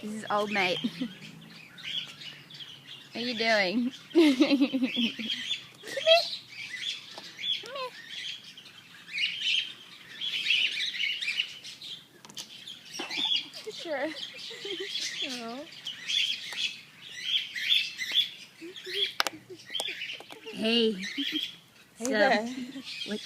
This is old mate. What are you doing? Come here. Come here. Sure. Oh. Hey. Hey there. What